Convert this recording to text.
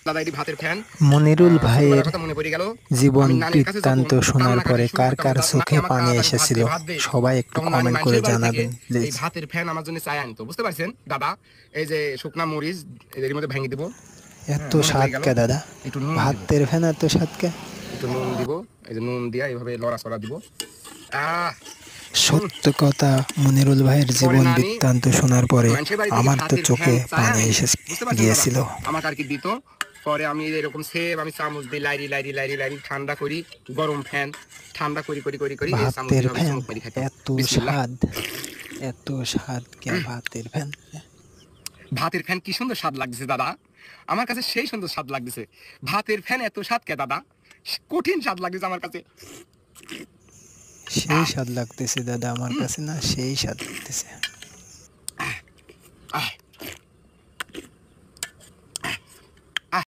দাদা এটি ভাতের ফ্যান। মনিরুল ভাইয়ের ছোটবেলার কথা মনে পড়ে গেল। জীবন আমি নানির কাছে যখন বৃত্তান্ত শোনার পরে কান্নাকাটি শুরু কার করতাম, কার নানি চোখে আমাকে পানি তাড়াতাড়ি ভাত এসেছিল দে ভাত দে, সবাই একটু তখন নানি কমেন্ট করে মানুষের বাড়ি থেকে জানাবেন এই প্লিজ। ভাতের ফ্যান আমার জন্য চায় আনতো, বুঝতে পারছেন দাদা? এই যে শুকনা মরিচ এর মধ্যে ভেঙে দিব। এত হ্যাঁ, মনে পড়ে স্বাদ গেল। কে দাদা? একটু নুন দিব, ভাতের ফেনা এত স্বাদ কে? একটু নুন দিব। এই যে নুন দিয়া এইভাবে লড়াচড়া দিব। আহ হুম। সত্য কথা, মনিরুল ভাইয়ের পরে জীবন নানি বৃত্তান্ত শোনার পরে মানুষের বাড়ি থেকে আমার তো ভাতের চোখে ফ্যান চায় পানি আনতো, এসে বুঝতে পারছেন দাদা? গিয়েছিল। আমাকে আর কি দিত। পরে আমি এরকম সেব আমি চামচ দিয়ে লাইরি লাইরি লাইরি লাইরি ঠান্ডা করি, গরম ফ্যান ঠান্ডা করি করি করি করি এই চামচ ভাতের দিয়ে হবে ফ্যান চুমুক মারি খাইতাম। এত বিসমিল্লাহ। স্বাদ, এত স্বাদ কে ভাতের ফ্যান? ভাতের ফ্যান কি সুন্দর স্বাদ লাগছে দাদা, আমার কাছে সেই সুন্দর স্বাদ লাগতেছে। ভাতের ফ্যান এত স্বাদ কে দাদা? কঠিন স্বাদ লাগতেছে আমার কাছে। সেই আহ স্বাদ লাগতেছে দাদা, আমার কাছে না সেই স্বাদ লাগতেছে। আহ